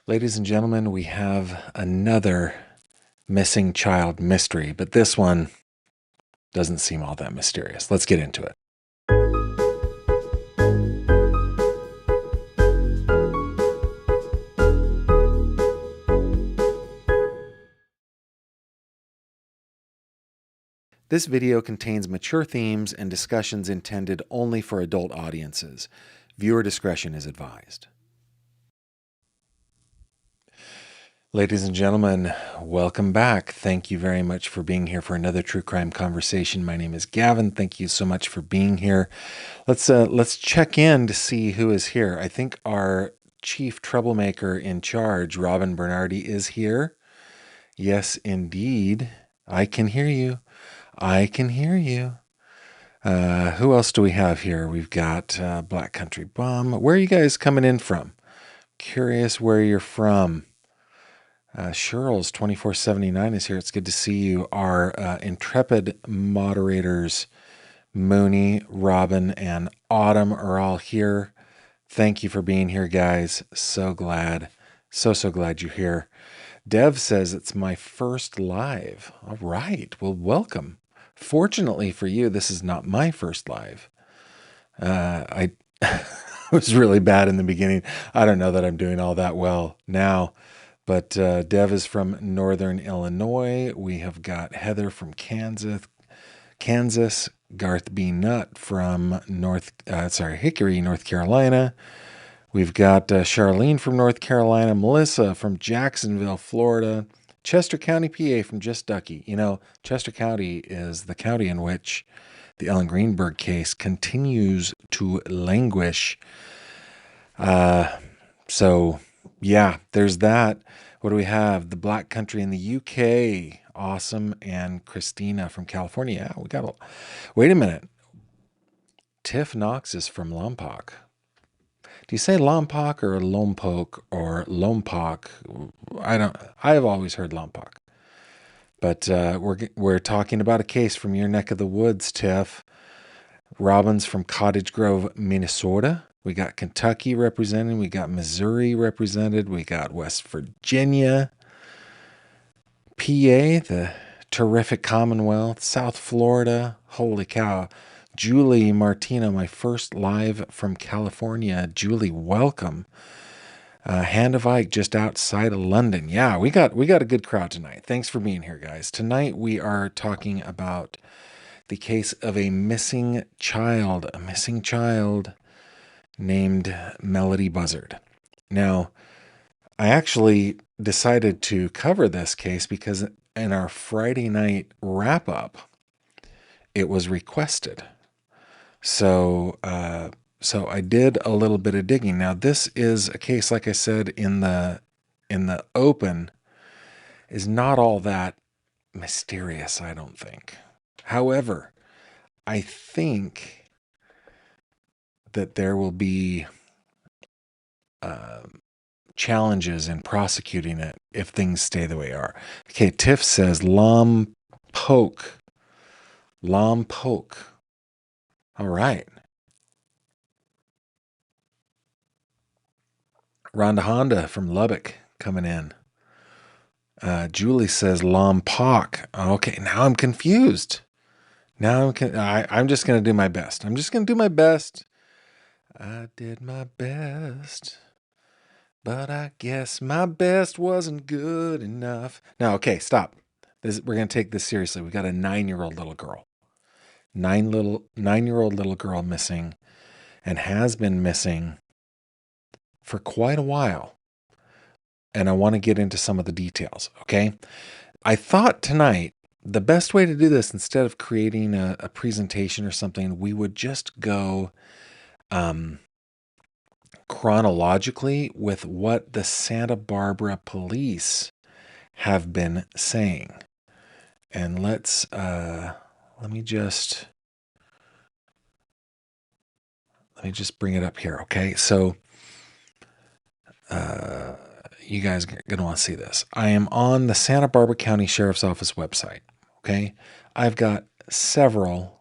Ladies and gentlemen, we have another missing child mystery, but this one doesn't seem all that mysterious. Let's get into it. This video contains mature themes and discussions intended only for adult audiences. Viewer discretion is advised. Ladies and gentlemen, welcome back. Thank you very much for being here for another true crime conversation. My name is Gavin. Thank you so much for being here. Let's check in to see who is here. I think our chief troublemaker in charge, Robin Bernardi, is here. Yes, indeed. I can hear you. I can hear you. Who else do we have here? We've got Black Country Bum. Where are you guys coming in from? Curious where you're from. Cheryl's 2479 is here. It's good to see you. Our intrepid moderators, Mooney, Robin, and Autumn are all here. Thank you for being here, guys. So glad. So glad you're here. Dev says it's my first live. All right. Well, welcome. Fortunately for you, this is not my first live. I was really bad in the beginning. I don't know that I'm doing all that well now. But Dev is from Northern Illinois. We have got Heather from Kansas, Garth B. Nutt from Hickory, North Carolina. We've got Charlene from North Carolina, Melissa from Jacksonville, Florida, Chester County, PA from Just Ducky. You know, Chester County is the county in which the Ellen Greenberg case continues to languish. So yeah, there's that. What do we have? The Black Country in the UK. Awesome. And Christina from California. Yeah, we got wait a minute. Tiff Knox is from Lompoc. Do you say Lompoc or Lompoc or Lompoc? I have always heard Lompoc. But we're talking about a case from your neck of the woods, Tiff. Robin's from Cottage Grove, Minnesota. We got Kentucky represented. We got Missouri represented. We got West Virginia, PA, the terrific Commonwealth, South Florida. Holy cow. Julie Martino, my first live from California. Julie, welcome. Hand of Ike, just outside of London. Yeah, we got a good crowd tonight. Thanks for being here, guys. Tonight we are talking about the case of a missing child named Melodee Buzzard. Now, I actually decided to cover this case because in our Friday night wrap-up, it was requested. So I did a little bit of digging. Now, this is a case, like I said, in the open, is not all that mysterious, I don't think. However, I think that there will be challenges in prosecuting it if things stay the way they are. Okay, Tiff says Lompoc. All right. Rhonda Honda from Lubbock coming in. Julie says Lompoc. Okay, now I'm confused. Now I'm just going to do my best. I did my best, but I guess my best wasn't good enough. Now, okay, stop. We're going to take this seriously. We got a 9-year-old little girl. 9-year-old little girl missing, and has been missing for quite a while. And I want to get into some of the details, okay? I thought tonight the best way to do this, instead of creating a presentation or something, we would just go chronologically with what the Santa Barbara police have been saying. And let me just bring it up here, okay? So you guys are going to want to see this. I am on the Santa Barbara County Sheriff's Office website, okay? I've got several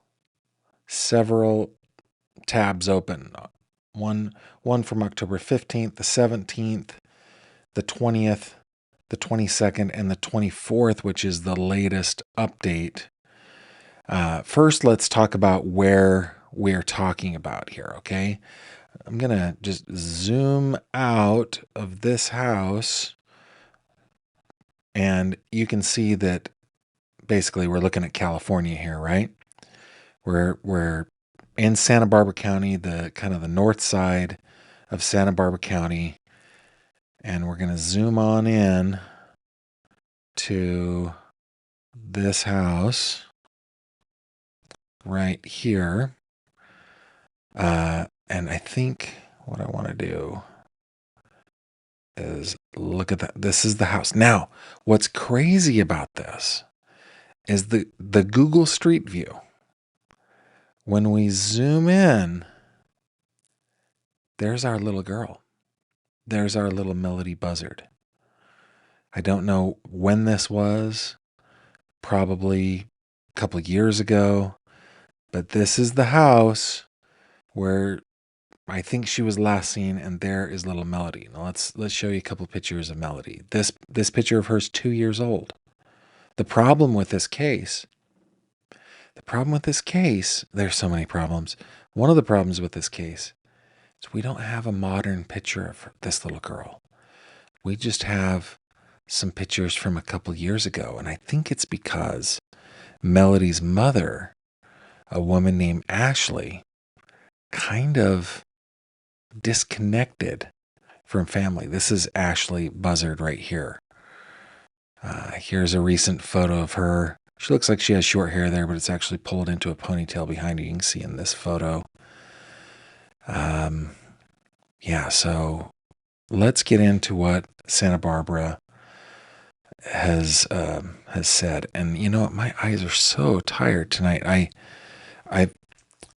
tabs open. One from October 15th, the 17th, the 20th, the 22nd, and the 24th, which is the latest update. First, let's talk about where we're talking about here, okay? I'm going to just zoom out of this house, and you can see that basically we're looking at California here, right? We're in Santa Barbara County, the kind of the north side of Santa Barbara County, and we're going to zoom on in to this house right here. And I think what I want to do is look at that. This is the house. Now, what's crazy about this is the Google Street View. When we zoom in, there's our little girl. There's our little Melodee Buzzard. I don't know when this was, probably a couple of years ago, but this is the house where I think she was last seen, and there is little Melodee. Now let's show you a couple pictures of Melodee. This picture of her is 2 years old. The problem with this case, there's so many problems. One of the problems with this case is we don't have a modern picture of this little girl. We just have some pictures from a couple years ago, and I think it's because Melodee's mother, a woman named Ashlee, kind of disconnected from family. This is Ashlee Buzzard right here. Here's a recent photo of her. She looks like she has short hair there, but it's actually pulled into a ponytail behind her. You can see in this photo. Yeah, so let's get into what Santa Barbara has said. And you know what? My eyes are so tired tonight. I've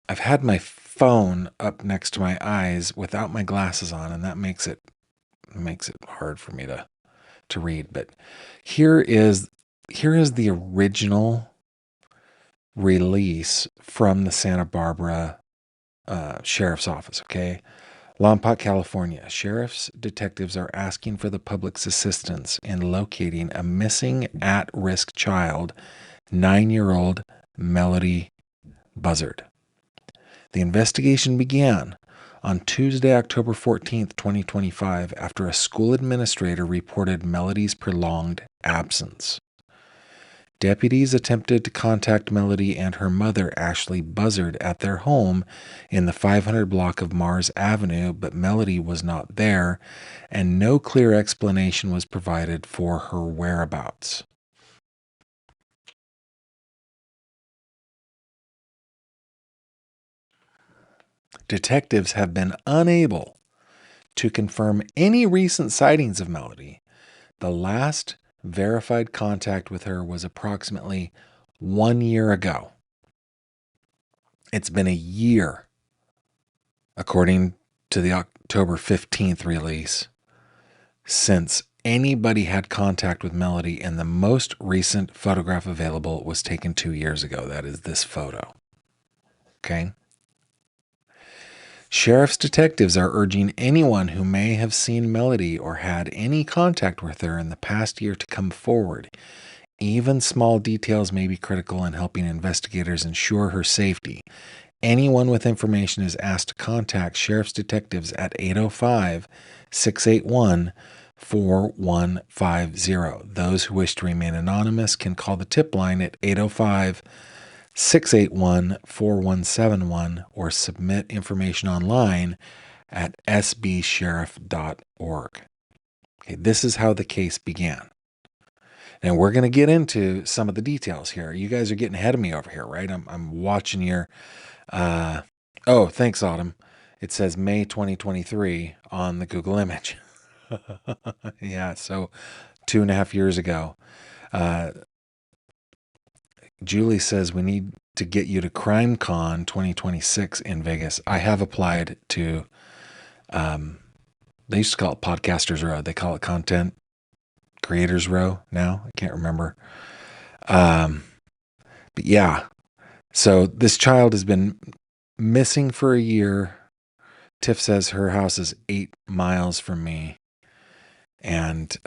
had my phone up next to my eyes without my glasses on, and that makes it hard for me to read. But here is the original release from the Santa Barbara Sheriff's Office, okay? Lompoc, California. Sheriff's detectives are asking for the public's assistance in locating a missing at-risk child, 9-year-old Melodee Buzzard. The investigation began on Tuesday, October 14th, 2025, after a school administrator reported Melodee's prolonged absence. Deputies attempted to contact Melodee and her mother, Ashlee Buzzard, at their home in the 500 block of Mars Avenue, but Melodee was not there, and no clear explanation was provided for her whereabouts. Detectives have been unable to confirm any recent sightings of Melodee. The last verified contact with her was approximately 1 year ago. It's been a year, according to the October 15th release, since anybody had contact with Melodee, and the most recent photograph available was taken 2 years ago. That is this photo. Okay? Sheriff's detectives are urging anyone who may have seen Melodee or had any contact with her in the past year to come forward. Even small details may be critical in helping investigators ensure her safety. Anyone with information is asked to contact Sheriff's detectives at 805-681-4150. Those who wish to remain anonymous can call the tip line at 805-681-4171 or submit information online at sbsheriff.org. Okay, this is how the case began. And we're going to get into some of the details here. You guys are getting ahead of me over here, right? I'm watching your... oh, thanks, Autumn. It says May 2023 on the Google image. Yeah, so 2.5 years ago. Julie says we need to get you to CrimeCon 2026 in Vegas. I have applied to, they used to call it Podcasters Row. They call it Content Creators Row now. I can't remember. But yeah, so this child has been missing for a year. Tiff says her house is 8 miles from me. And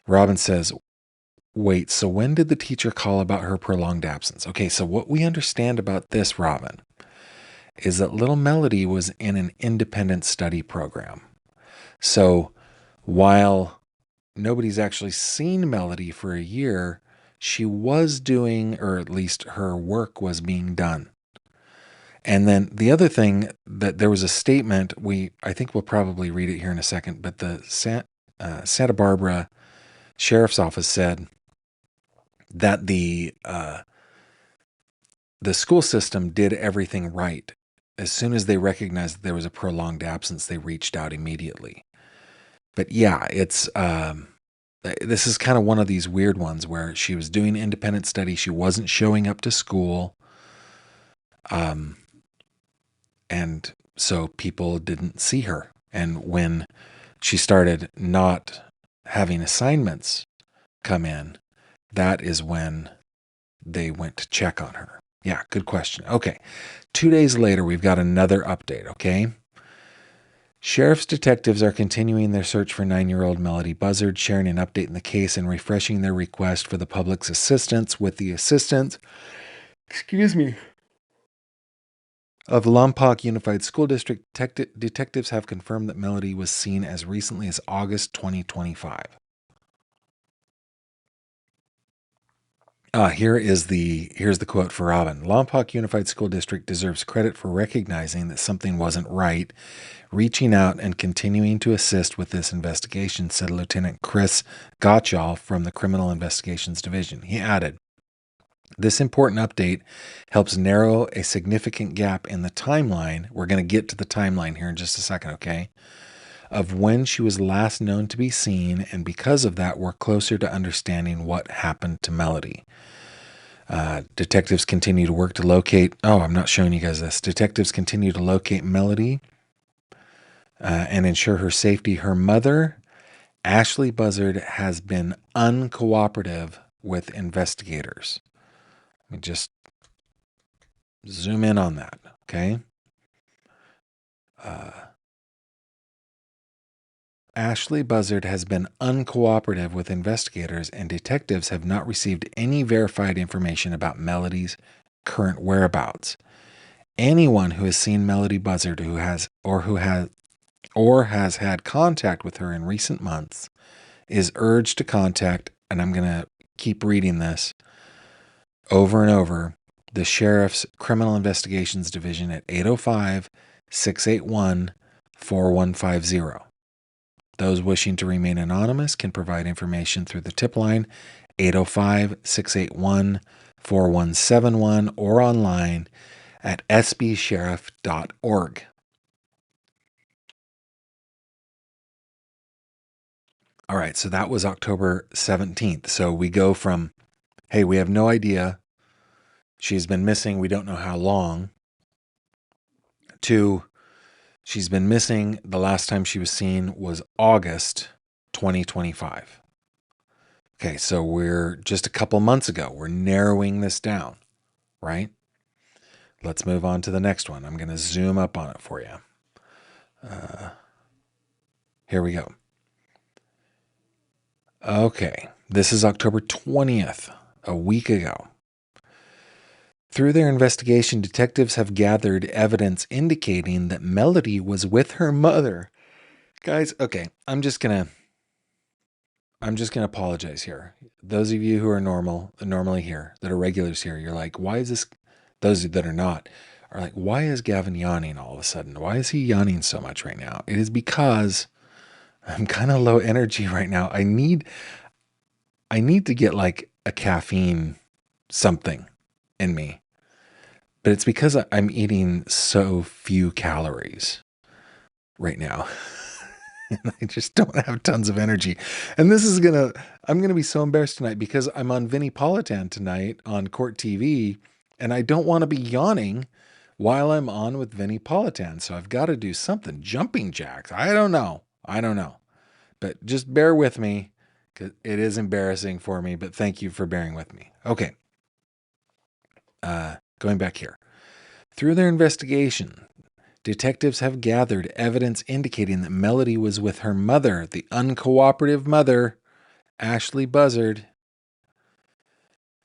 Robin says, wait, so when did the teacher call about her prolonged absence? Okay, so what we understand about this, Robin, is that little Melodee was in an independent study program. So while nobody's actually seen Melodee for a year, she was doing, or at least her work was being done. And then the other thing, that there was a statement, I think we'll probably read it here in a second, but the Santa Barbara Sheriff's Office said that the school system did everything right. As soon as they recognized that there was a prolonged absence, they reached out immediately. But yeah, this is kind of one of these weird ones where she was doing independent study. She wasn't showing up to school. And so people didn't see her. And when she started not having assignments come in, that is when they went to check on her. Yeah, good question. Okay. 2 days later, we've got another update, okay? Sheriff's detectives are continuing their search for 9-year-old Melodee Buzzard, sharing an update in the case and refreshing their request for the public's assistance with the assistance, of Lompoc Unified School District. Detectives have confirmed that Melodee was seen as recently as August 2025. Here's the quote for Robin. Lompoc Unified School District deserves credit for recognizing that something wasn't right, reaching out and continuing to assist with this investigation, said Lieutenant Chris Gottschall from the Criminal Investigations Division. He added, this important update helps narrow a significant gap in the timeline. We're going to get to the timeline here in just a second, okay? Of when she was last known to be seen, and because of that, we're closer to understanding what happened to Melodee. Detectives continue to work to locate. Oh, I'm not showing you guys this. Detectives continue to locate Melodee and ensure her safety. Her mother, Ashlee Buzzard, has been uncooperative with investigators. Let me just zoom in on that, okay? Ashlee Buzzard has been uncooperative with investigators, and detectives have not received any verified information about Melodee's current whereabouts. Anyone who has seen Melodee Buzzard who has had contact with her in recent months is urged to contact, and I'm going to keep reading this over and over, the Sheriff's Criminal Investigations Division at 805-681-4150. Those wishing to remain anonymous can provide information through the tip line 805-681-4171 or online at sbsheriff.org. All right, so that was October 17th. So we go from, hey, we have no idea, she's been missing, we don't know how long, to she's been missing, the last time she was seen was August 2025. Okay, so we're just a couple months ago. We're narrowing this down, right? Let's move on to the next one. I'm going to zoom up on it for you. Here we go. Okay, this is October 20th, a week ago. Through their investigation, detectives have gathered evidence indicating that Melodee was with her mother. Guys, okay, I'm just gonna apologize here. Those of you who are normally here, that are regulars here, you're like, why is this? Those that are not are like, why is Gavin yawning all of a sudden? Why is he yawning so much right now? It is because I'm kind of low energy right now. I need to get like a caffeine something in me. But it's because I'm eating so few calories right now. And I just don't have tons of energy. And I'm going to be so embarrassed tonight because I'm on Vinnie Politan tonight on Court TV, and I don't want to be yawning while I'm on with Vinnie Politan. So I've got to do something. Jumping jacks. I don't know. But just bear with me because it is embarrassing for me, but thank you for bearing with me. Okay. Going back here. Through their investigation, Detectives have gathered evidence indicating that Melodee was with her mother, the uncooperative mother, Ashlee Buzzard,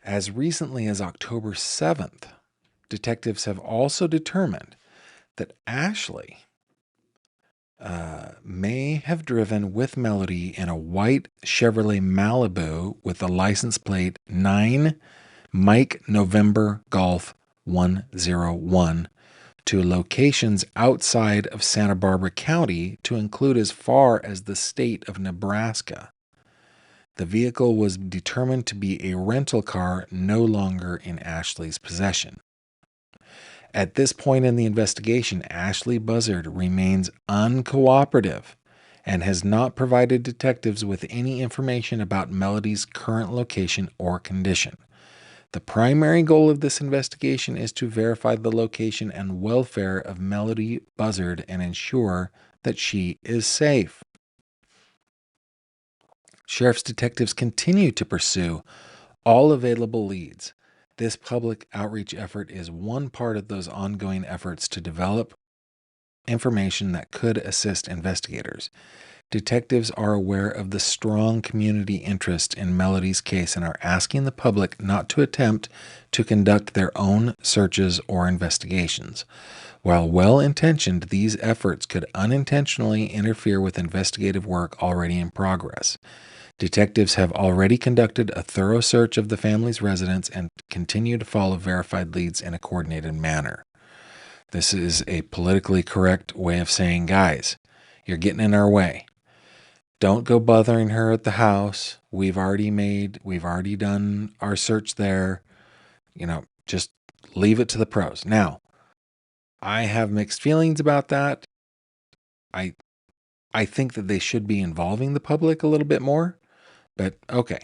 as recently as October 7th. Detectives have also determined that Ashlee may have driven with Melodee in a white Chevrolet Malibu with the license plate 9 Mike November Golf 101 to locations outside of Santa Barbara County to include as far as the state of Nebraska. The vehicle was determined to be a rental car no longer in Ashlee's possession. At this point in the investigation, Ashlee Buzzard remains uncooperative and has not provided detectives with any information about Melodee's current location or condition. The primary goal of this investigation is to verify the location and welfare of Melodee Buzzard and ensure that she is safe. Sheriff's detectives continue to pursue all available leads. This public outreach effort is one part of those ongoing efforts to develop information that could assist investigators. Detectives are aware of the strong community interest in Melodee's case and are asking the public not to attempt to conduct their own searches or investigations. While well-intentioned, these efforts could unintentionally interfere with investigative work already in progress. Detectives have already conducted a thorough search of the family's residence and continue to follow verified leads in a coordinated manner. This is a politically correct way of saying, guys, you're getting in our way. Don't go bothering her at the house. We've already done our search there. Just leave it to the pros. Now, I have mixed feelings about that. I think that they should be involving the public a little bit more. But okay,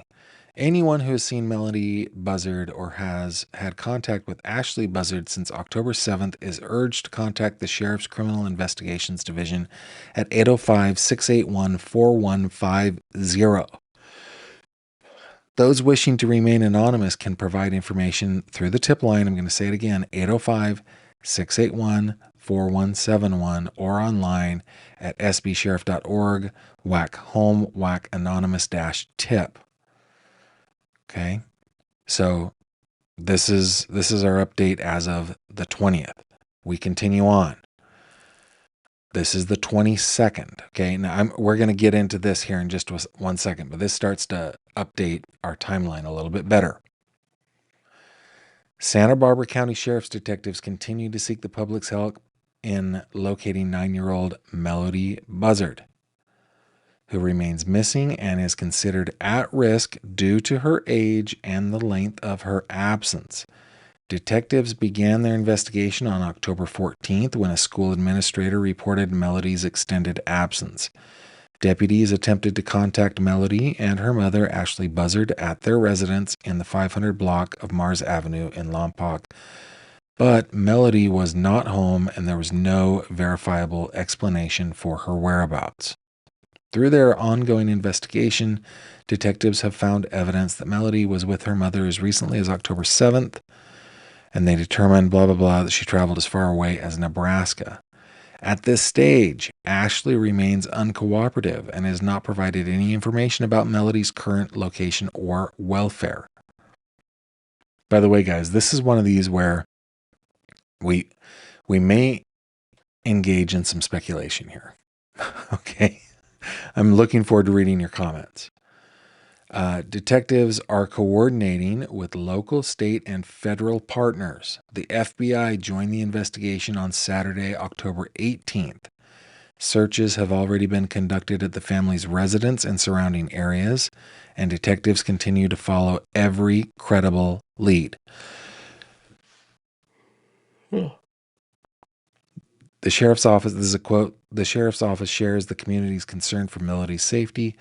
anyone who has seen Melodee Buzzard or has had contact with Ashlee Buzzard since October 7th is urged to contact the Sheriff's Criminal Investigations Division at 805-681-4150. Those wishing to remain anonymous can provide information through the tip line. I'm going to say it again, 805-681-4171, or online at sbsheriff.org, whack home, whack anonymous -tip. Okay. So this is our update as of the 20th. We continue on. This is the 22nd. Okay. Now we're going to get into this here in just 1 second, but this starts to update our timeline a little bit better. Santa Barbara County Sheriff's detectives continue to seek the public's help in locating 9-year-old Melodee Buzzard, who remains missing and is considered at risk due to her age and the length of her absence. Detectives began their investigation on October 14th when a school administrator reported Melodee's extended absence. Deputies attempted to contact Melodee and her mother, Ashlee Buzzard, at their residence in the 500 block of Mars Avenue in Lompoc, but Melodee was not home and there was no verifiable explanation for her whereabouts. Through their ongoing investigation, detectives have found evidence that Melodee was with her mother as recently as October 7th, and they determined, blah, blah, blah, that she traveled as far away as Nebraska. At this stage, Ashlee remains uncooperative and has not provided any information about Melodee's current location or welfare. By the way, guys, this is one of these where we may engage in some speculation here. Okay? I'm looking forward to reading your comments. Detectives are coordinating with local, state, and federal partners. The FBI joined the investigation on Saturday, October 18th. Searches have already been conducted at the family's residence and surrounding areas, and detectives continue to follow every credible lead. The sheriff's office, this is a quote, the sheriff's office shares the community's concern for Melodee's safety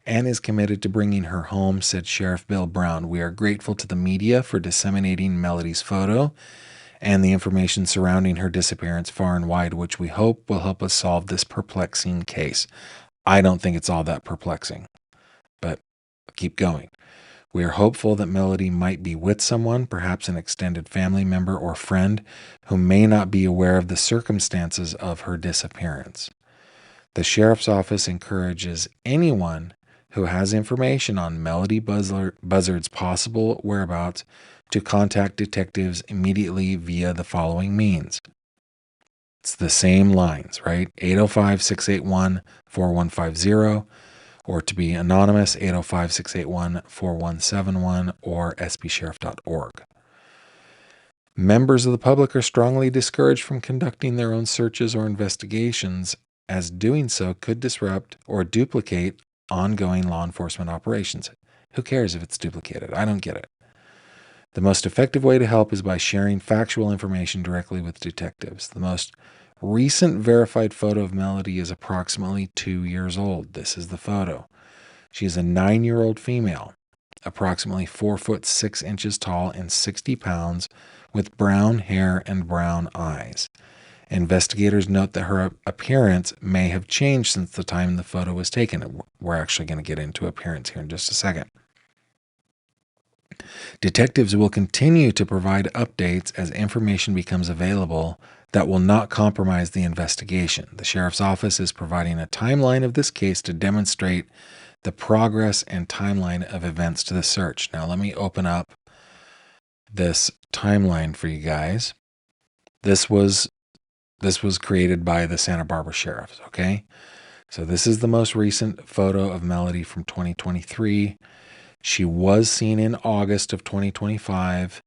and is committed to bringing her home, said Sheriff Bill Brown. We are grateful to the media for disseminating Melodee's photo and the information surrounding her disappearance far and wide, which we hope will help us solve this perplexing case. I don't think it's all that perplexing, but keep going. We are hopeful that Melodee might be with someone, perhaps an extended family member or friend, who may not be aware of the circumstances of her disappearance. The sheriff's office encourages anyone who has information on Melodee Buzzard's possible whereabouts to contact detectives immediately via the following means. It's the same lines, right? 805-681-4150, or to be anonymous, 805-681-4171, or sbsheriff.org. Members of the public are strongly discouraged from conducting their own searches or investigations, as doing so could disrupt or duplicate ongoing law enforcement operations. Who cares if it's duplicated? I don't get it. The most effective way to help is by sharing factual information directly with detectives. The most recent verified photo of Melodee is approximately 2 years old. This is the photo. She is a 9-year-old female, approximately 4 foot 6 inches tall and 60 pounds, with brown hair and brown eyes. Investigators note that her appearance may have changed since the time the photo was taken. We're actually going to get into appearance here in just a second. Detectives will continue to provide updates as information becomes available that will not compromise the investigation. The sheriff's office is providing a timeline of this case to demonstrate the progress and timeline of events to the search. Now, let me open up this timeline for you guys. This was created by the Santa Barbara Sheriffs, okay? So this is the most recent photo of Melodee from 2023. She was seen in August of 2025,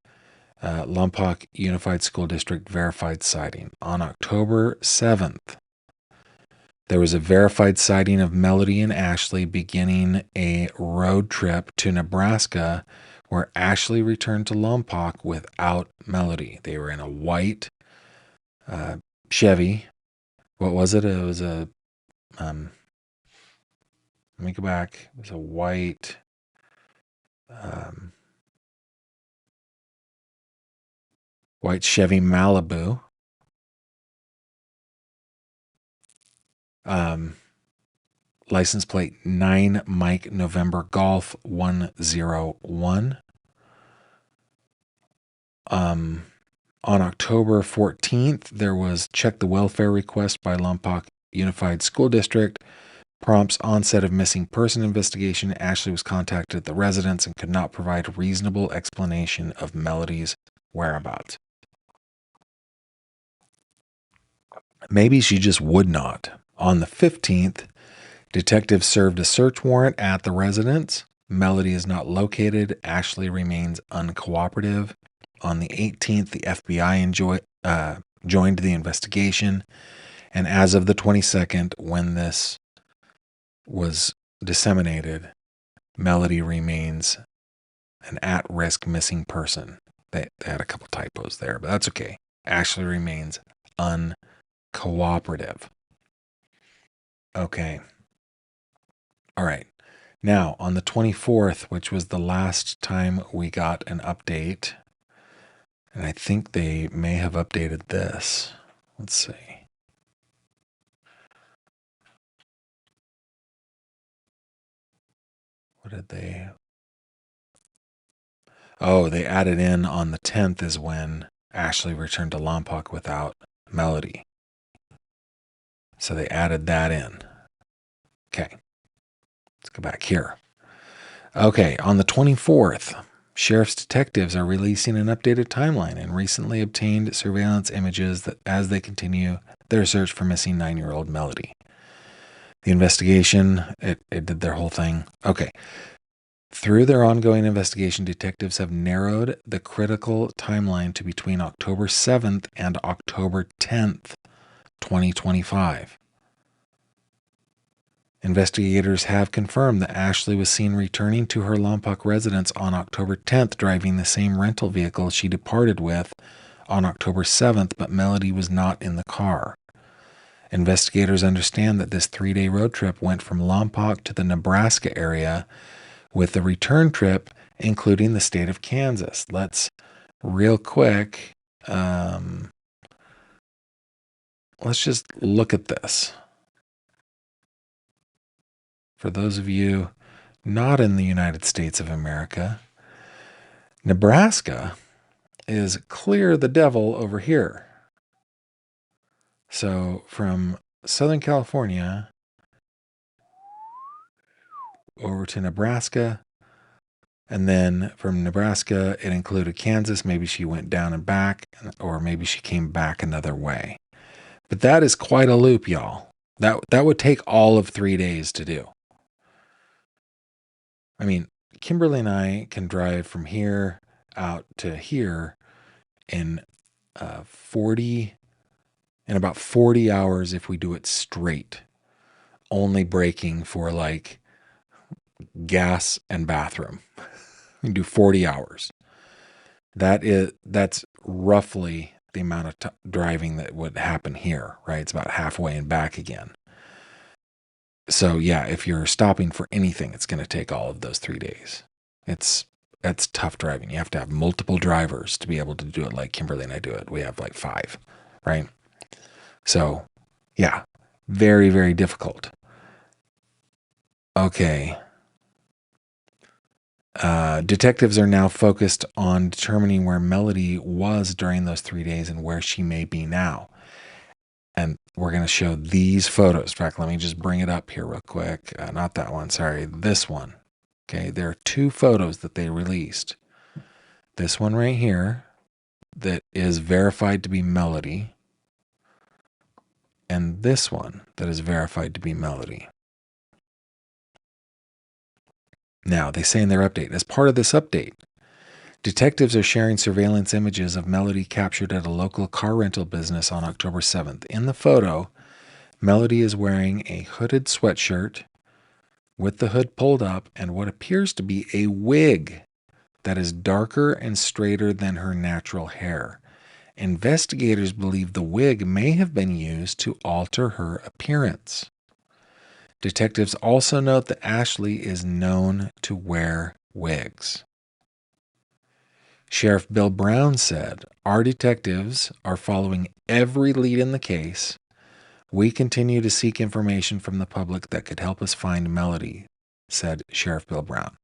Lompoc Unified School District verified sighting. On October 7th, there was a verified sighting of Melodee and Ashlee beginning a road trip to Nebraska, where Ashlee returned to Lompoc without Melodee. They were in a white Chevy. What was it? It was a, let me go back. It was a white, white Chevy Malibu. License plate 9 Mike November Golf 101. On October 14th, there was check the welfare request by Lompoc Unified School District. Prompts onset of missing person investigation. Ashlee was contacted at the residence and could not provide a reasonable explanation of Melodee's whereabouts. Maybe she just would not. On the 15th, detectives served a search warrant at the residence. Melodee is not located. Ashlee remains uncooperative. On the 18th, the FBI joined the investigation. And as of the 22nd, when this was disseminated, Melodee remains an at-risk missing person. They had a couple typos there, but that's okay. Ashlee remains uncooperative. Okay. All right. Now, on the 24th, which was the last time we got an update, and I think they may have updated this. Let's see. What did they? Oh, they added in on the 10th is when Ashlee returned to Lompoc without Melodee. So they added that in. Okay. Let's go back here. Okay, on the 24th, sheriff's detectives are releasing an updated timeline and recently obtained surveillance images as they continue their search for missing 9-year-old Melodee. The investigation, it did their whole thing. Okay. Through their ongoing investigation, detectives have narrowed the critical timeline to between October 7th and October 10th, 2025. Investigators have confirmed that Ashlee was seen returning to her Lompoc residence on October 10th, driving the same rental vehicle she departed with on October 7th, but Melodee was not in the car. Investigators understand that this 3-day road trip went from Lompoc to the Nebraska area, with the return trip including the state of Kansas. Let's real quick, let's just look at this. For those of you not in the United States of America. Nebraska is clear the devil over here. So from Southern California over to Nebraska, and then from Nebraska, it included Kansas. Maybe she went down and back, or maybe she came back another way. But that is quite a loop, y'all. That would take all of 3 days to do. I mean, Kimberly and I can drive from here out to here in about 40 hours if we do it straight, only breaking for like gas and bathroom. We can do 40 hours. That's roughly the amount of driving that would happen here, right? It's about halfway and back again. So yeah, if you're stopping for anything, it's going to take all of those 3 days. That's tough driving. You have to have multiple drivers to be able to do it like Kimberly and I do it. We have like 5, right? So yeah, very, very difficult. Okay. Detectives are now focused on determining where Melodee was during those 3 days and where she may be now. And we're going to show these photos. In fact, let me just bring it up here real quick. Not that one, sorry, this one. Okay, there are 2 photos that they released. This one right here that is verified to be Melodee, and this one that is verified to be Melodee. Now, they say in their update, as part of this update, detectives are sharing surveillance images of Melodee captured at a local car rental business on October 7th. In the photo, Melodee is wearing a hooded sweatshirt with the hood pulled up and what appears to be a wig that is darker and straighter than her natural hair. Investigators believe the wig may have been used to alter her appearance. Detectives also note that Ashlee is known to wear wigs. Sheriff Bill Brown said, "Our detectives are following every lead in the case. We continue to seek information from the public that could help us find Melodee," said Sheriff Bill Brown.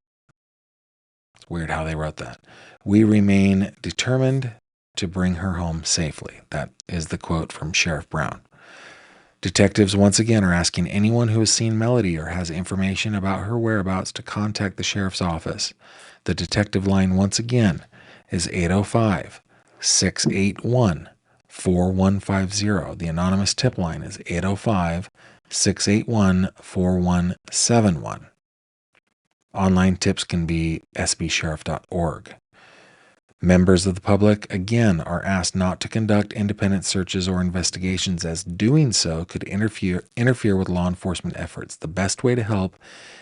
It's weird how they wrote that. "We remain determined to bring her home safely." That is the quote from Sheriff Brown. Detectives once again are asking anyone who has seen Melodee or has information about her whereabouts to contact the sheriff's office. The detective line once again is 805-681-4150. The anonymous tip line is 805-681-4171. Online tips can be sbsheriff.org. Members of the public, again, are asked not to conduct independent searches or investigations, as doing so could interfere with law enforcement efforts. The best way to help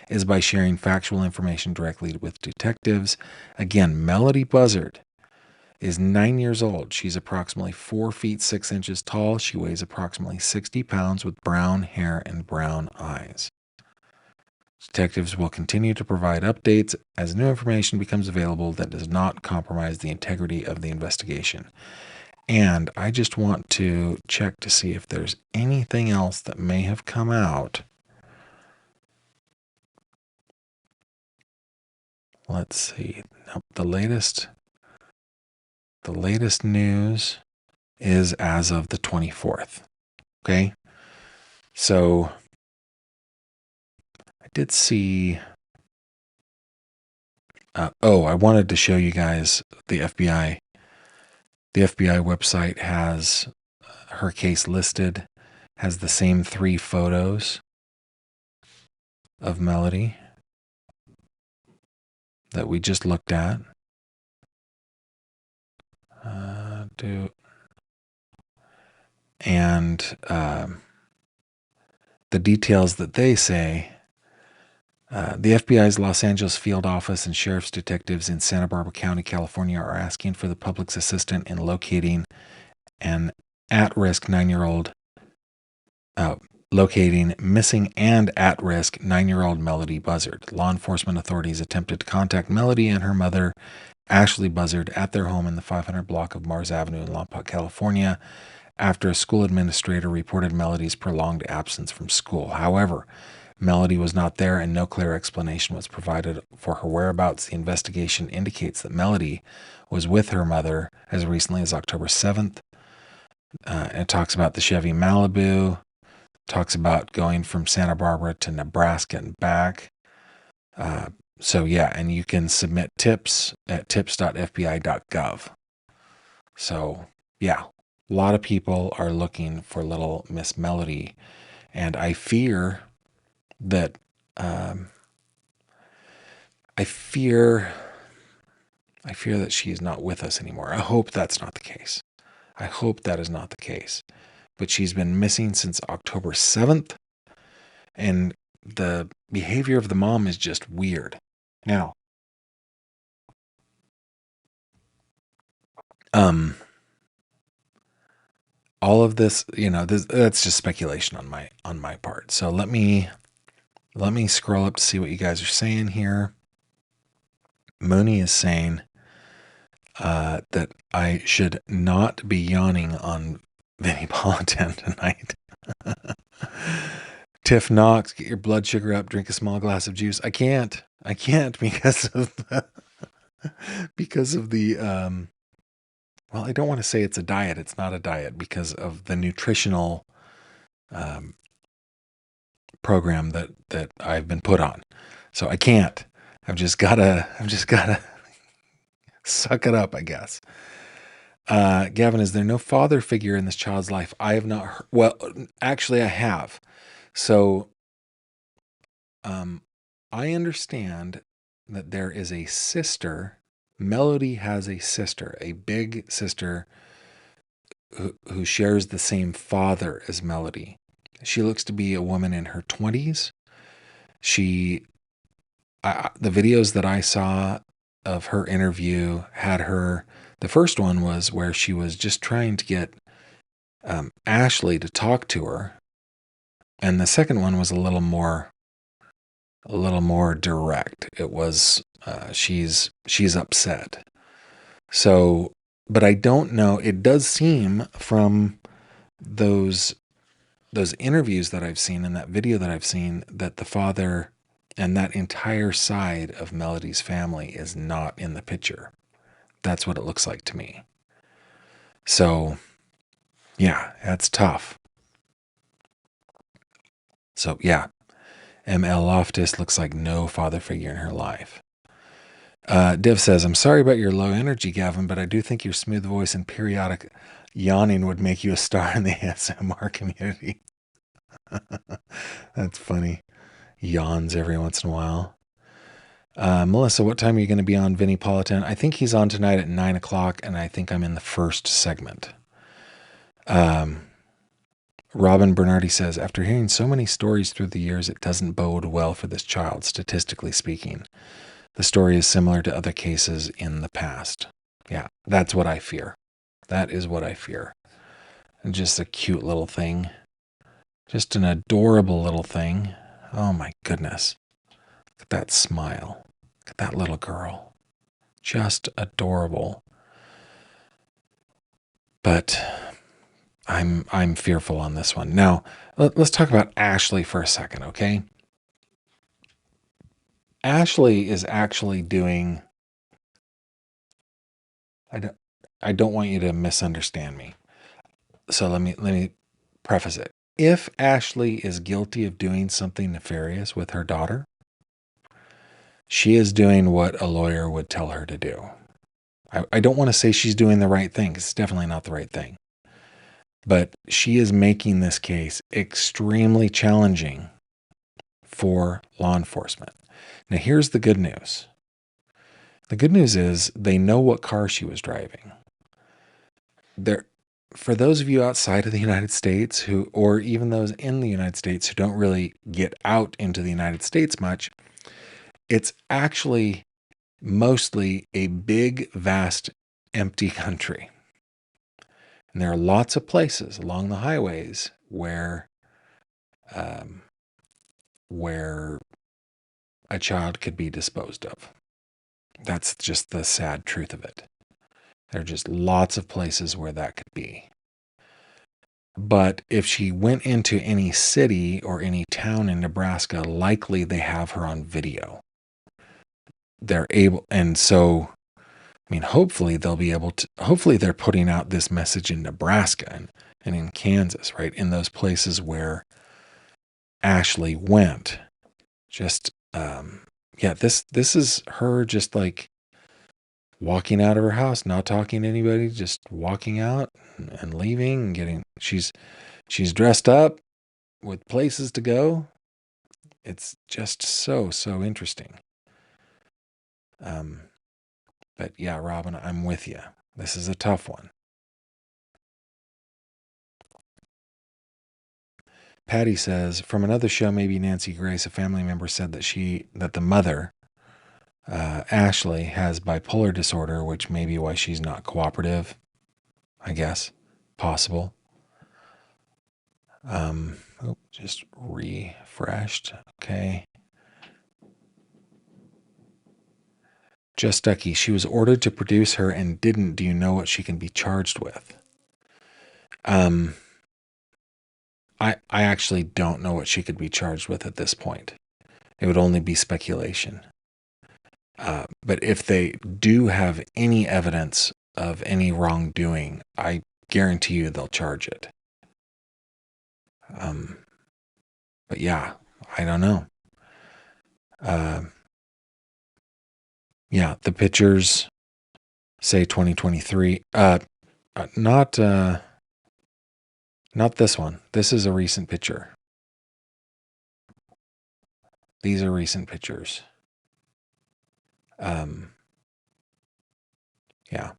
is by sharing factual information directly with detectives. Again, Melodee Buzzard is 9 years old. She's approximately 4 feet 6 inches tall. She weighs approximately 60 pounds with brown hair and brown eyes. Detectives will continue to provide updates as new information becomes available that does not compromise the integrity of the investigation. And I just want to check to see if there's anything else that may have come out. Let's see. Nope, the latest news is as of the 24th. Okay. So I did see, I wanted to show you guys the FBI. The FBI website has her case listed, has the same 3 photos of Melodee that we just looked at. And the details that they say, the FBI's Los Angeles field office and sheriff's detectives in Santa Barbara County, California, are asking for the public's assistance in locating an at-risk 9-year-old, locating missing and at-risk 9-year-old Melodee Buzzard. Law enforcement authorities attempted to contact Melodee and her mother, Ashlee Buzzard, at their home in the 500 block of Mars Avenue in Lompoc, California, after a school administrator reported Melodee's prolonged absence from school. However, Melodee was not there and no clear explanation was provided for her whereabouts. The investigation indicates that Melodee was with her mother as recently as October 7th. It talks about the Chevy Malibu, talks about going from Santa Barbara to Nebraska and back. So yeah, and you can submit tips at tips.fbi.gov. So yeah, a lot of people are looking for little Miss Melodee, and I fear that I fear that she is not with us anymore. I hope that's not the case. I hope that is not the case. But she's been missing since October 7th, and the behavior of the mom is just weird. Now, all of this, that's just speculation on my part. So let me scroll up to see what you guys are saying here. Mooney is saying that I should not be yawning on Vinnie Politan tonight. Tiff Knox, get your blood sugar up, drink a small glass of juice. I can't because of the well, I don't want to say it's a diet. It's not a diet because of the nutritional program that I've been put on. So I can't. I've just gotta suck it up, I guess. Gavin, is there no father figure in this child's life? I have not heard. Well, actually I have. So I understand that there is a sister. Melodee has a sister, a big sister who shares the same father as Melodee. She looks to be a woman in her 20s. The videos that I saw of her interview had her, the first one was where she was just trying to get Ashlee to talk to her. And the second one was a little more direct. It was, she's upset. So, but I don't know. It does seem from those interviews that I've seen and that video that I've seen that the father and that entire side of Melodee's family is not in the picture. That's what it looks like to me. So, yeah, that's tough. So, yeah, ML Loftus looks like no father figure in her life. Div says, I'm sorry about your low energy, Gavin, but I do think your smooth voice and periodic yawning would make you a star in the ASMR community. That's funny. Yawns every once in a while. Melissa, what time are you going to be on Vinnie Politan? I think he's on tonight at 9 o'clock, and I think I'm in the first segment. Robin Bernardi says, after hearing so many stories through the years, it doesn't bode well for this child, statistically speaking. The story is similar to other cases in the past. Yeah, that's what I fear. That is what I fear. And just a cute little thing. Just an adorable little thing. Oh my goodness. Look at that smile. Look at that little girl. Just adorable. But I'm fearful on this one. Now, let's talk about Ashlee for a second, okay? Ashlee is actually doing, I don't want you to misunderstand me. So let me preface it. If Ashlee is guilty of doing something nefarious with her daughter, she is doing what a lawyer would tell her to do. I don't want to say she's doing the right thing, because it's definitely not the right thing. But she is making this case extremely challenging for law enforcement. Now, here's the good news. The good news is they know what car she was driving. For those of you outside of the United States or even those in the United States who don't really get out into the United States much, it's actually mostly a big, vast, empty country. And there are lots of places along the highways where a child could be disposed of. That's just the sad truth of it. There are just lots of places where that could be. But if she went into any city or any town in Nebraska, likely they have her on video. They're able, and so, I mean, hopefully they'll be able to, hopefully they're putting out this message in Nebraska and in Kansas, right? In those places where Ashlee went. Just, yeah, this is her just like walking out of her house, not talking to anybody, just walking out and leaving and getting, she's dressed up with places to go. It's just so interesting. But yeah, Robin, I'm with you. This is a tough one. Patty says, from another show, maybe Nancy Grace, a family member said that the mother, Ashlee, has bipolar disorder, which may be why she's not cooperative. I guess possible. Just refreshed. Okay. Just Ducky, she was ordered to produce her and didn't. Do you know what she can be charged with? I actually don't know what she could be charged with at this point. It would only be speculation. But if they do have any evidence of any wrongdoing, I guarantee you they'll charge it. But yeah, I don't know. Yeah, the pictures say 2023. Not this one. This is a recent picture. These are recent pictures. Yeah.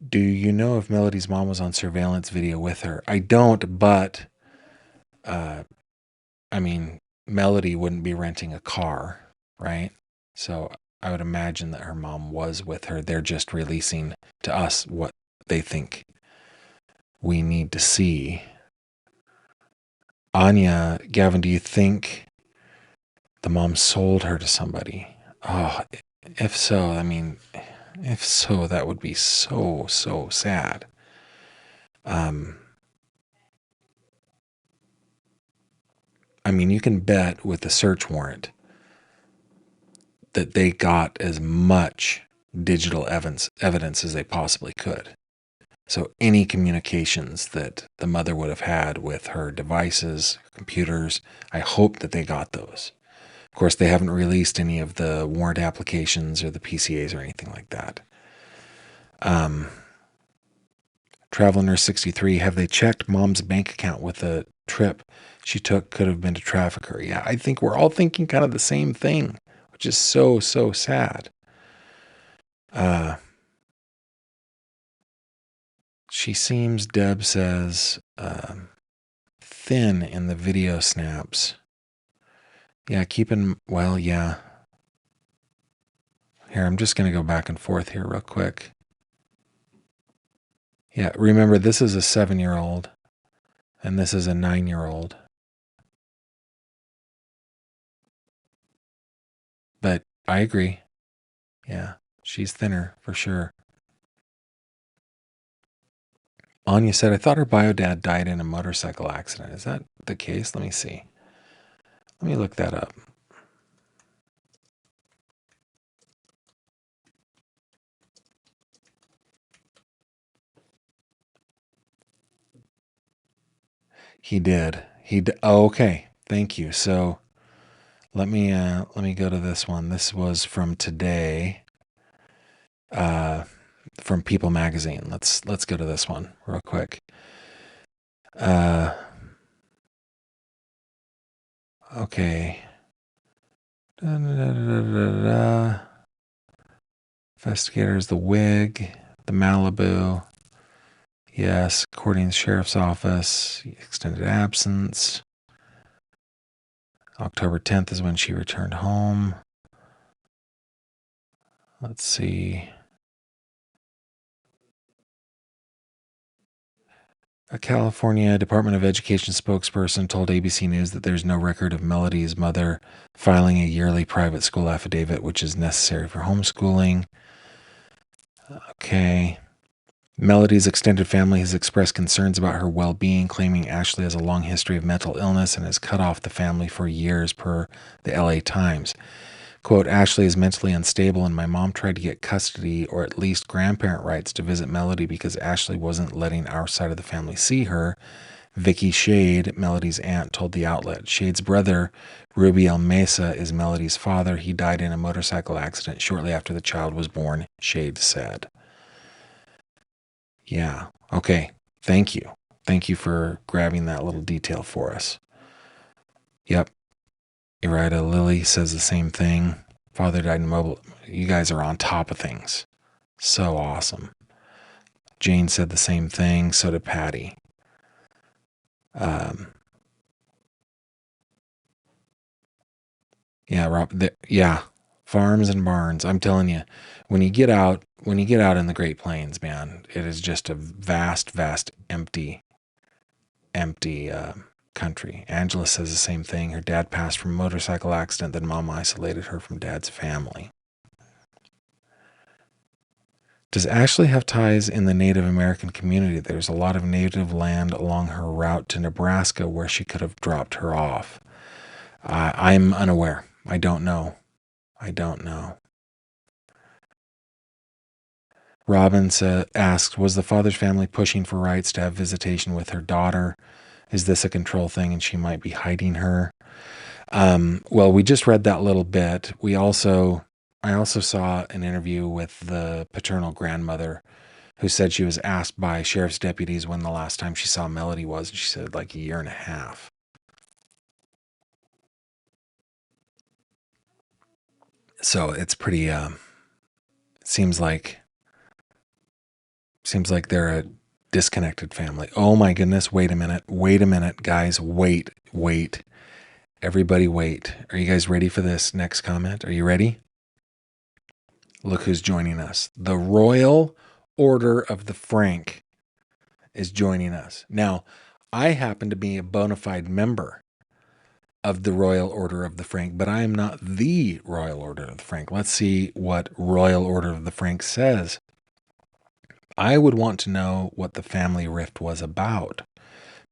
Do you know if Melodee's mom was on surveillance video with her? I don't, but I mean, Melodee wouldn't be renting a car, right? So I would imagine that her mom was with her. They're just releasing to us what they think we need to see. Anya, Gavin, do you think the mom sold her to somebody? Oh, if so, I mean, if so, that would be so sad. I mean, you can bet with the search warrant that they got as much digital evidence as they possibly could. So any communications that the mother would have had with her devices, computers, I hope that they got those. Of course, they haven't released any of the warrant applications or the PCAs or anything like that. Travel Nurse 63, have they checked mom's bank account with the trip she took? Could have been to traffic her. Yeah, I think we're all thinking kind of the same thing, which is so sad. She seems, Deb says, thin in the video snaps. Yeah, well, yeah. Here, I'm just going to go back and forth here real quick. Yeah, remember, this is a 7-year-old, and this is a 9-year-old. But I agree. Yeah, she's thinner for sure. Anya said, I thought her bio dad died in a motorcycle accident. Is that the case? Let me see. Let me look that up. He did. Oh, okay. Thank you. So let me go to this one. This was from today. From People Magazine. Let's go to this one real quick. Okay. Investigators, the wig, the Malibu. Yes, according to the sheriff's office, extended absence. October 10th is when she returned home. Let's see. A California Department of Education spokesperson told ABC News that there's no record of Melodee's mother filing a yearly private school affidavit, which is necessary for homeschooling. Okay. Melodee's extended family has expressed concerns about her well-being, claiming Ashlee has a long history of mental illness and has cut off the family for years, per the LA Times. Quote, Ashlee is mentally unstable, and my mom tried to get custody or at least grandparent rights to visit Melodee because Ashlee wasn't letting our side of the family see her. Vicky Shade, Melodee's aunt, told the outlet. Shade's brother, Rubiel Mesa, is Melodee's father. He died in a motorcycle accident shortly after the child was born, Shade said. Yeah. Okay. Thank you. Thank you for grabbing that little detail for us. Yep. Irida Lily says the same thing. Father died in mobile. You guys are on top of things. So awesome. Jane said the same thing. So did Patty. Yeah, Rob. Yeah, farms and barns. I'm telling you, when you get out in the Great Plains, man, it is just a vast, vast, empty country. Angela says the same thing. Her dad passed from a motorcycle accident, then mom isolated her from dad's family. Does Ashlee have ties in the Native American community? There's a lot of native land along her route to Nebraska where she could have dropped her off. I'm unaware. I don't know. Robin asked, was the father's family pushing for rights to have visitation with her daughter? Is this a control thing and she might be hiding her? Well, we just read that little bit. I also saw an interview with the paternal grandmother who said she was asked by sheriff's deputies when the last time she saw Melodee was, and she said like a year and a half. So it's pretty, seems like they're a disconnected family. Oh my goodness. Wait a minute, guys. Wait. Everybody wait. Are you guys ready for this next comment? Are you ready? Look who's joining us. The Royal Order of the Frank is joining us. Now, I happen to be a bona fide member of the Royal Order of the Frank, but I am not the Royal Order of the Frank. Let's see what Royal Order of the Frank says. I would want to know what the family rift was about.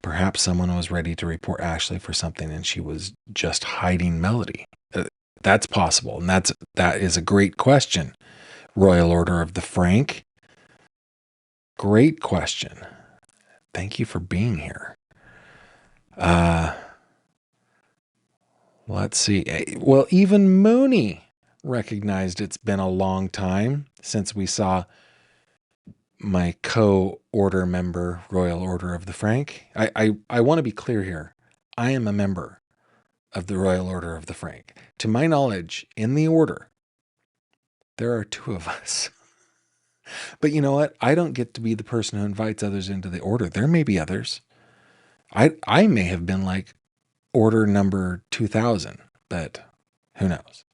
Perhaps someone was ready to report Ashlee for something and she was just hiding Melodee. That's possible, and that is a great question. Royal Order of the Frank. Great question. Thank you for being here. Let's see. Well, even Mooney recognized it's been a long time since we saw my co-order member, Royal Order of the Frank. I want to be clear here. I am a member of the Royal Order of the Frank. To my knowledge, in the order, there are two of us. But you know what? I don't get to be the person who invites others into the order. There may be others. I may have been like order number 2000, but who knows?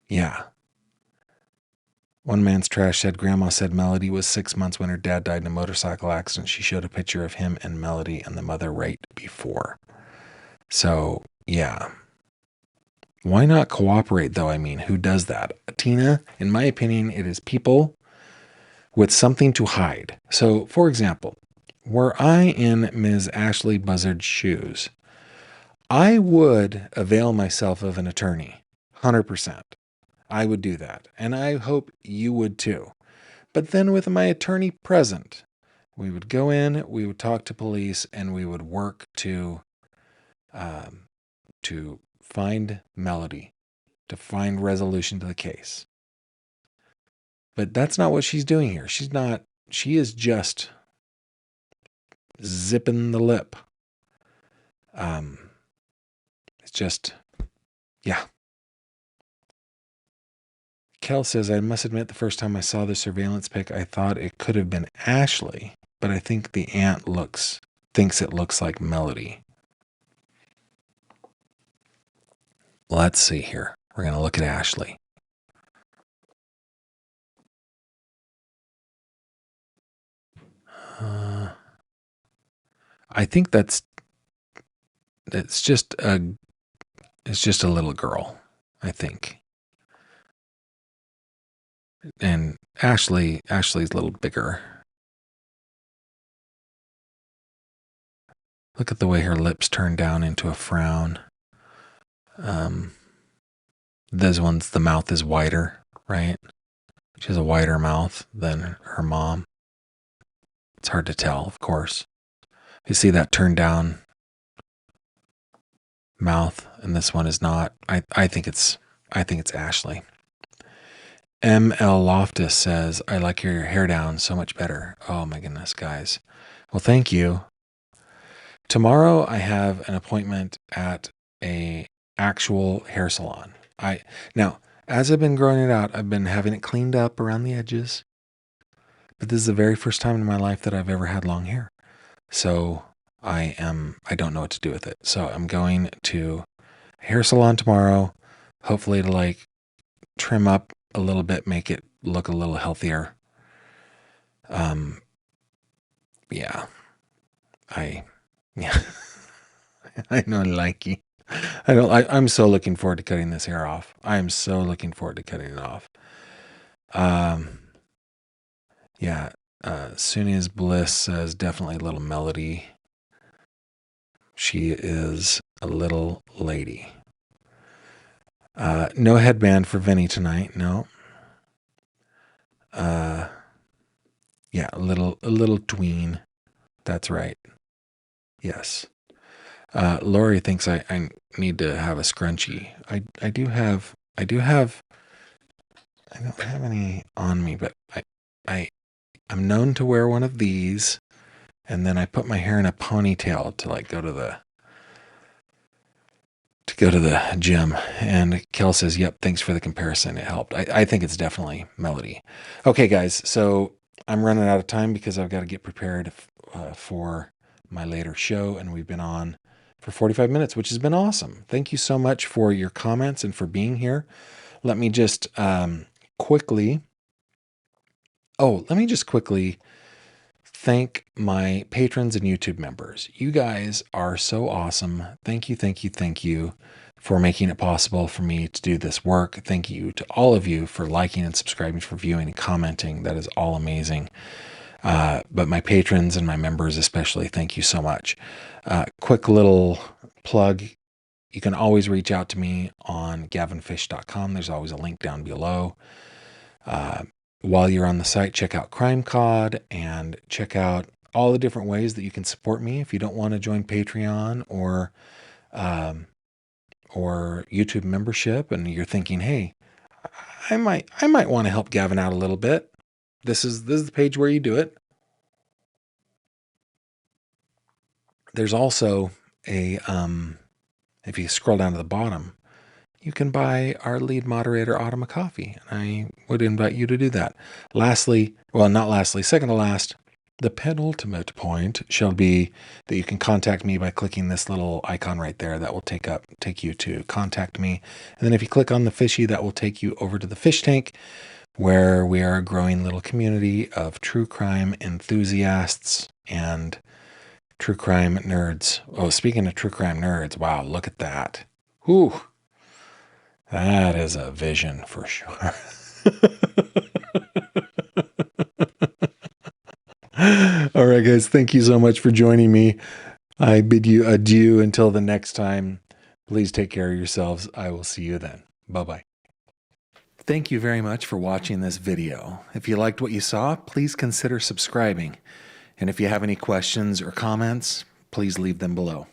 Yeah. One man's trash said Grandma said Melodee was 6 months when her dad died in a motorcycle accident. She showed a picture of him and Melodee and the mother right before. So, yeah. Why not cooperate, though? I mean, who does that? Tina, in my opinion, it is people with something to hide. So, for example, were I in Ms. Ashlee Buzzard's shoes, I would avail myself of an attorney, 100%. I would do that, and I hope you would too. But then with my attorney present, we would go in, we would talk to police, and we would work to find Melodee, to find resolution to the case. But that's not what she's doing here. She is just zipping the lip. It's just, yeah. Kel says, I must admit the first time I saw the surveillance pic, I thought it could have been Ashlee, but I think the aunt thinks it looks like Melodee. Let's see here. We're going to look at Ashlee. I think it's just a little girl, I think. And Ashlee's a little bigger. Look at the way her lips turn down into a frown. Those ones, the mouth is wider, right? She has a wider mouth than her mom. It's hard to tell, of course. You see that turn down mouth, and this one is not. I think it's Ashlee. ML Loftus says, I like your hair down so much better. Oh my goodness, guys. Well, thank you. Tomorrow I have an appointment at a actual hair salon. Now, as I've been growing it out, I've been having it cleaned up around the edges. But this is the very first time in my life that I've ever had long hair. So I don't know what to do with it. So I'm going to a hair salon tomorrow, hopefully to like trim up a little bit, make it look a little healthier. Yeah. Yeah. I know, likey. I'm so looking forward to cutting this hair off. I am so looking forward to cutting it off. Yeah. Sunia's Bliss says definitely little Melodee. She is a little lady. No headband for Vinny tonight. No. Yeah, a little tween. That's right. Yes. Lori thinks I need to have a scrunchie. I don't have any on me, but I'm known to wear one of these, and then I put my hair in a ponytail to like go to the gym. And Kel says, yep, thanks for the comparison. It helped. I think it's definitely Melodee. Okay, guys. So I'm running out of time because I've got to get prepared for my later show. And we've been on for 45 minutes, which has been awesome. Thank you so much for your comments and for being here. Let me just quickly thank my patrons and YouTube members. You guys are so awesome. Thank you for making it possible for me to do this work. Thank you to all of you for liking and subscribing, for viewing and commenting. That is all amazing. But my patrons and my members especially, thank you so much. Quick little plug. You can always reach out to me on gavinfish.com. There's always a link down below. While you're on the site, check out CrimeCod and check out all the different ways that you can support me. If you don't want to join Patreon or YouTube membership, and you're thinking, hey, I might want to help Gavin out a little bit. This is the page where you do it. There's also a if you scroll down to the bottom, you can buy our lead moderator, Autumn, a coffee. And I would invite you to do that. Lastly, well, not lastly, second to last, the penultimate point shall be that you can contact me by clicking this little icon right there. That will take you to contact me. And then if you click on the fishy, that will take you over to the fish tank, where we are a growing little community of true crime enthusiasts and true crime nerds. Oh, speaking of true crime nerds, wow, look at that. Whew. That is a vision for sure. All right, guys. Thank you so much for joining me. I bid you adieu until the next time. Please take care of yourselves. I will see you then. Bye-bye. Thank you very much for watching this video. If you liked what you saw, please consider subscribing. And if you have any questions or comments, please leave them below.